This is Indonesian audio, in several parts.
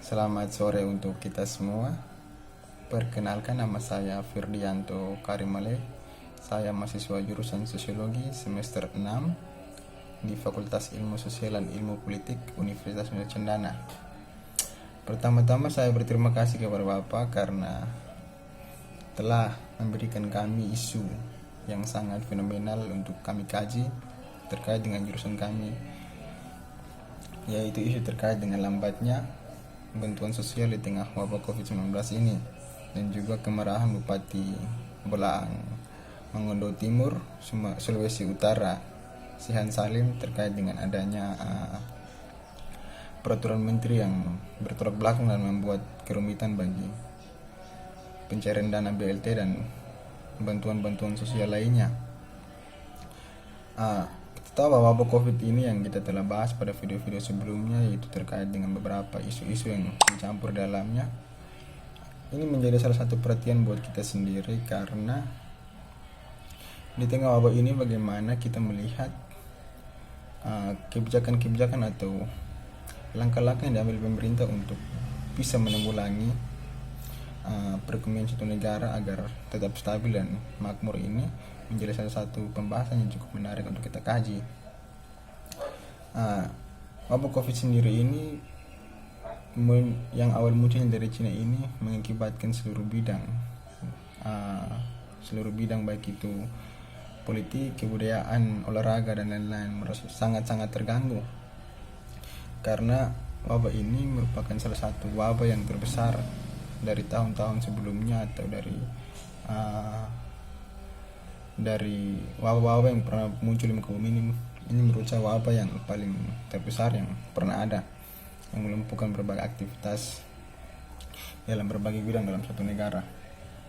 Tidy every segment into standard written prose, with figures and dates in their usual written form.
Selamat sore untuk kita semua. Perkenalkan, nama saya Firdianto Karimale. Saya mahasiswa jurusan Sosiologi semester 6 di Fakultas Ilmu Sosial dan Ilmu Politik Universitas Nusa Cendana. Pertama-tama saya berterima kasih kepada Bapak karena telah memberikan kami isu yang sangat fenomenal untuk kami kaji terkait dengan jurusan kami, yaitu isu terkait dengan lambatnya bantuan sosial di tengah wabah COVID-19 ini, dan juga kemarahan Bupati Bolaang Mongondo Timur, Sulawesi Utara, Sihan Salim, terkait dengan adanya peraturan menteri yang bertolak belakang dan membuat kerumitan bagi pencairan dana BLT dan bantuan-bantuan sosial lainnya. Kita tahu bahwa wabah COVID ini yang kita telah bahas pada video-video sebelumnya, yaitu terkait dengan beberapa isu-isu yang mencampur dalamnya. Ini menjadi salah satu perhatian buat kita sendiri karena di tengah wabah ini bagaimana kita melihat kebijakan-kebijakan atau langkah-langkah yang diambil pemerintah untuk bisa menanggulangi perekonomian suatu negara agar tetap stabil dan makmur. Ini menjadi salah satu pembahasan yang cukup menarik untuk kita kaji. Wabah COVID sendiri ini yang awal munculnya dari Cina ini mengakibatkan seluruh bidang baik itu politik, kebudayaan, olahraga dan lain-lain sangat-sangat terganggu, karena wabah ini merupakan salah satu wabah yang terbesar dari tahun-tahun sebelumnya atau dari wabah-wabah yang pernah muncul di muka bumi ini. Ini menurut saya wabah yang paling terbesar yang pernah ada, yang melumpuhkan berbagai aktivitas dalam berbagai bidang dalam suatu negara,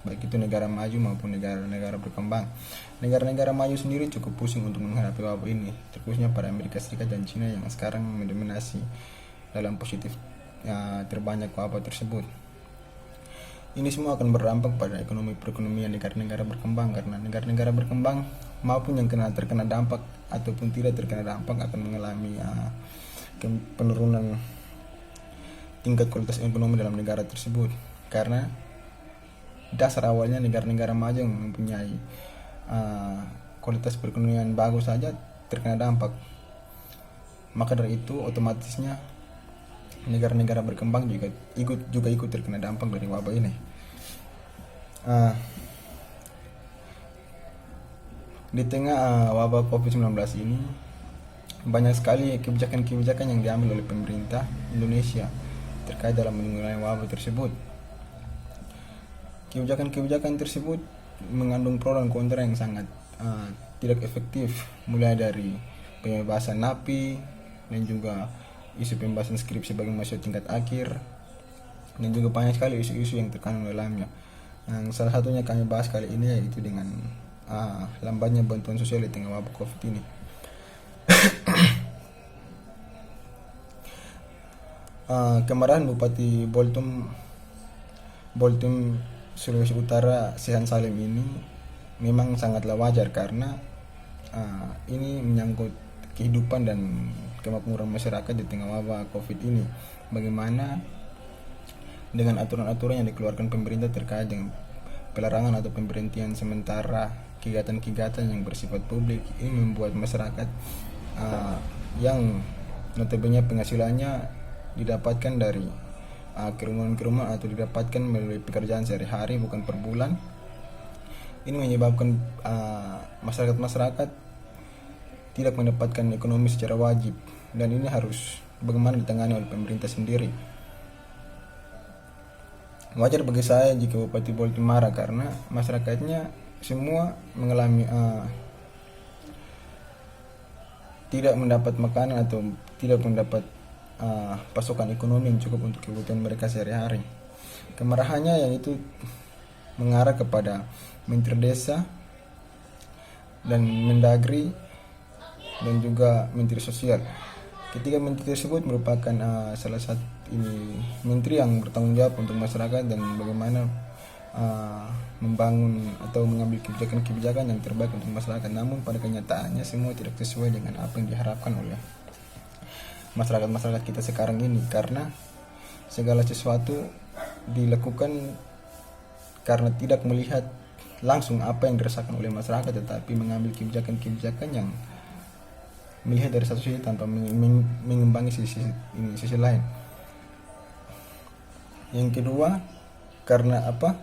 baik itu negara maju maupun negara-negara berkembang. Negara-negara maju sendiri cukup pusing untuk menghadapi wabah ini, terkhususnya pada Amerika Serikat dan Cina yang sekarang mendominasi dalam positif terbanyak wabah tersebut. Ini semua akan berdampak pada perekonomian negara-negara berkembang, karena negara-negara berkembang maupun yang terkena dampak ataupun tidak terkena dampak akan mengalami penurunan tingkat kualitas ekonomi dalam negara tersebut, karena dasar awalnya negara-negara maju yang mempunyai kualitas perekonomian bagus saja terkena dampak. Maka dari itu otomatisnya negara-negara berkembang juga ikut terkena dampak dari wabah ini. Di tengah wabah COVID-19 ini banyak sekali kebijakan-kebijakan yang diambil oleh pemerintah Indonesia terkait dalam menanggulangi wabah tersebut. Kebijakan-kebijakan tersebut mengandung pro dan kontra yang sangat tidak efektif, mulai dari pembebasan napi dan juga isu pembahasan skripsi bagi mahasiswa tingkat akhir, dan juga banyak sekali isu-isu yang terkandung dalamnya. Yang salah satunya kami bahas kali ini yaitu dengan lambatnya bantuan sosial di tengah wabah COVID ini. Kemarahan Bupati Boltum Sulawesi Utara Sihan Salim ini memang sangatlah wajar, karena ini menyangkut kehidupan dan kemakmuran masyarakat di tengah wabah COVID ini. Bagaimana dengan aturan-aturan yang dikeluarkan pemerintah terkait dengan pelarangan atau pemberhentian sementara kegiatan-kegiatan yang bersifat publik, ini membuat masyarakat yang notabene penghasilannya didapatkan dari kerumunan atau didapatkan melalui pekerjaan sehari-hari bukan per bulan, ini menyebabkan masyarakat tidak mendapatkan ekonomi secara wajib, dan ini harus bagaimana ditangani oleh pemerintah sendiri. Wajar bagi saya jika Bupati Boltum marah karena masyarakatnya semua mengalami tidak mendapat makanan atau tidak mendapat pasokan ekonomi yang cukup untuk kebutuhan mereka sehari-hari. Kemarahannya yang itu mengarah kepada Menteri Desa dan Mendagri dan juga Menteri Sosial. Ketiga menteri tersebut merupakan salah satu menteri yang bertanggung jawab untuk masyarakat dan bagaimana membangun atau mengambil kebijakan-kebijakan yang terbaik untuk masyarakat. Namun pada kenyataannya semua tidak sesuai dengan apa yang diharapkan oleh masyarakat kita sekarang ini, karena segala sesuatu dilakukan karena tidak melihat langsung apa yang dirasakan oleh masyarakat, tetapi mengambil kebijakan-kebijakan yang melihat dari satu sisi tanpa mengimbangi sisi lain. Yang kedua, karena apa?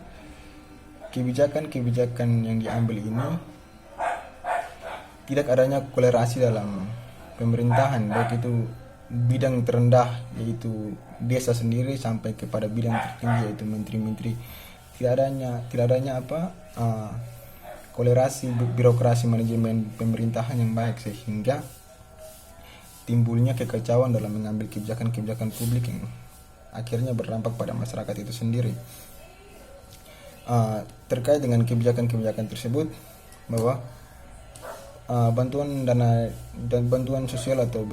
Kebijakan-kebijakan yang diambil ini tidak adanya kolerasi dalam pemerintahan, baik itu bidang terendah yaitu desa sendiri sampai kepada bidang tertinggi yaitu menteri-menteri. Tidak adanya kolerasi birokrasi manajemen pemerintahan yang baik, sehingga timbulnya kekacauan dalam mengambil kebijakan-kebijakan publik yang akhirnya berdampak pada masyarakat itu sendiri. Terkait dengan kebijakan-kebijakan tersebut, bahwa bantuan dana dan bantuan sosial atau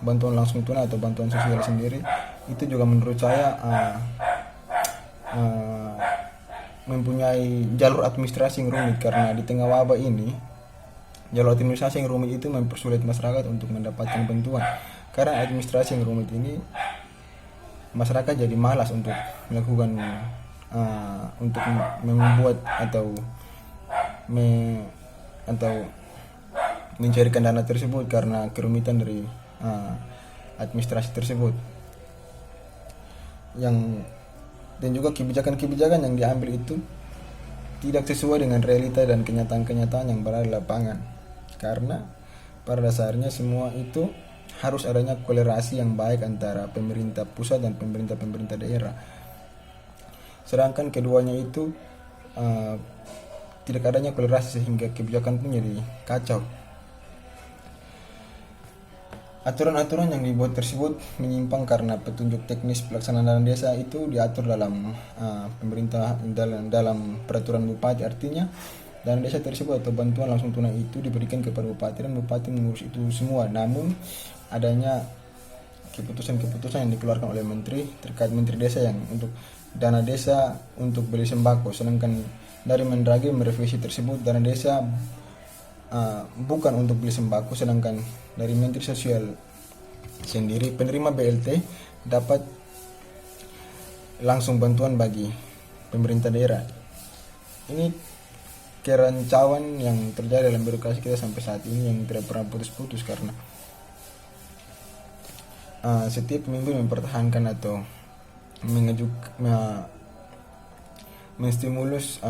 bantuan langsung tunai atau bantuan sosial sendiri itu juga menurut saya mempunyai jalur administrasi yang rumit, karena di tengah wabah ini jalur administrasi yang rumit itu mempersulit masyarakat untuk mendapatkan bantuan. Karena administrasi yang rumit ini, masyarakat jadi malas untuk melakukan untuk membuat atau mencarikan dana tersebut karena kerumitan dari administrasi tersebut. Dan juga kebijakan-kebijakan yang diambil itu tidak sesuai dengan realita dan kenyataan-kenyataan yang berada di lapangan. Karena pada dasarnya semua itu harus adanya kolerasi yang baik antara pemerintah pusat dan pemerintah daerah. Sedangkan keduanya itu tidak adanya kolerasi, sehingga kebijakan pun jadi kacau. Aturan-aturan yang dibuat tersebut menyimpang karena petunjuk teknis pelaksanaan dana desa itu diatur dalam pemerintah dalam peraturan bupati. Artinya dana desa tersebut atau bantuan langsung tunai itu diberikan kepada bupati dan bupati mengurus itu semua. Namun adanya keputusan-keputusan yang dikeluarkan oleh menteri terkait menteri desa yang untuk dana desa untuk beli sembako, sedangkan dari Mendagri merevisi tersebut dana desa bukan untuk beli sembako, sedangkan dari Menteri Sosial sendiri penerima BLT dapat langsung bantuan bagi pemerintah daerah. Ini kerancauan yang terjadi dalam birokrasi kita sampai saat ini yang tidak pernah putus-putus, karena setiap pemimpin mempertahankan atau menstimulus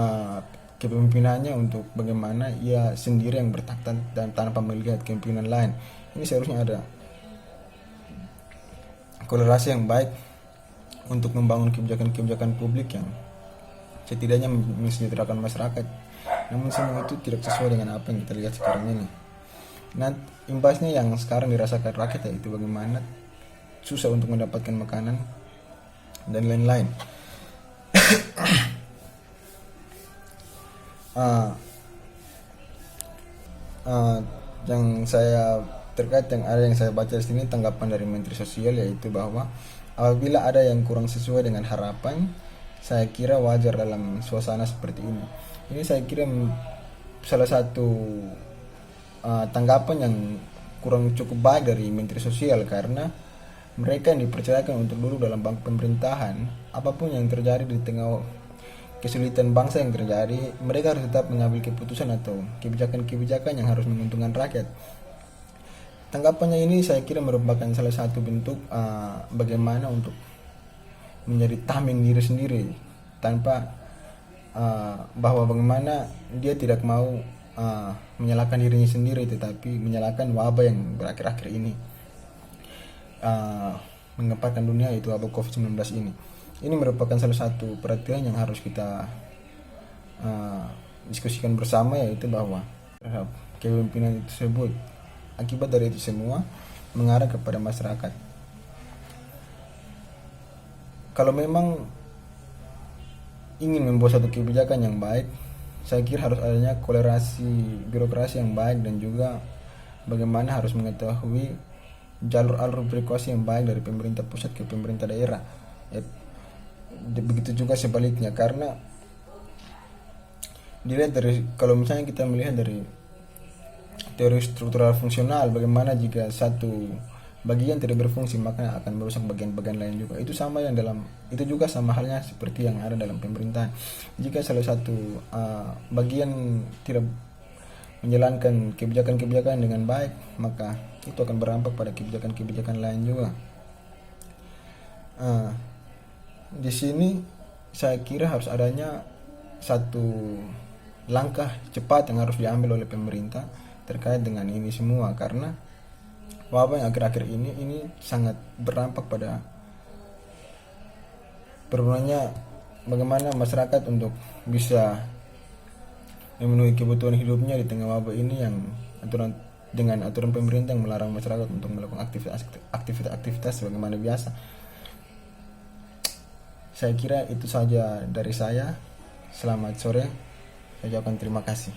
kepemimpinannya untuk bagaimana ia sendiri yang bertakhta dan tanpa melihat kepemimpinan lain. Ini seharusnya ada kolerasi yang baik untuk membangun kebijakan-kebijakan publik yang setidaknya mensejahterakan masyarakat. Namun semua itu tidak sesuai dengan apa yang kita lihat sekarang ini. Nah, imbasnya yang sekarang dirasakan rakyat yaitu bagaimana susah untuk mendapatkan makanan dan lain-lain. Yang saya terkait yang ada yang saya baca di sini tanggapan dari Menteri Sosial, yaitu bahwa apabila ada yang kurang sesuai dengan harapan, saya kira wajar dalam suasana seperti ini. Ini saya kira salah satu tanggapan yang kurang cukup baik dari Menteri Sosial, karena mereka yang dipercayakan untuk duduk dalam bangku pemerintahan, apapun yang terjadi di tengah kesulitan bangsa yang terjadi, mereka harus tetap mengambil keputusan atau kebijakan-kebijakan yang harus menguntungkan rakyat. Tanggapannya ini saya kira merupakan salah satu bentuk bagaimana untuk menjadi tameng diri sendiri, tanpa bahwa bagaimana dia tidak mau menyalahkan dirinya sendiri, tetapi menyalahkan wabah yang berakhir-akhir ini menggemparkan dunia, yaitu wabah COVID-19 ini. Ini merupakan salah satu perhatian yang harus kita diskusikan bersama, yaitu bahwa kepemimpinan tersebut akibat dari itu semua mengarah kepada masyarakat. Kalau memang ingin membuat satu kebijakan yang baik, saya kira harus adanya kolerasi birokrasi yang baik dan juga bagaimana harus mengetahui jalur-alur birokrasi yang baik dari pemerintah pusat ke pemerintah daerah. Begitu juga sebaliknya, karena dilihat dari, kalau misalnya kita melihat dari teori struktural fungsional, bagaimana jika satu bagian tidak berfungsi, maka akan merusak bagian-bagian lain juga. Itu juga sama halnya seperti yang ada dalam pemerintahan. Jika salah satu bagian tidak menjalankan kebijakan-kebijakan dengan baik, maka itu akan berdampak pada kebijakan-kebijakan lain juga. Di sini saya kira harus adanya satu langkah cepat yang harus diambil oleh pemerintah terkait dengan ini semua, karena wabah yang akhir-akhir ini sangat berdampak pada perlunya bagaimana masyarakat untuk bisa memenuhi kebutuhan hidupnya di tengah wabah ini, yang dengan aturan pemerintah yang melarang masyarakat untuk melakukan aktivitas sebagaimana biasa. Saya kira itu saja dari saya. Selamat sore. Saya ucapkan terima kasih.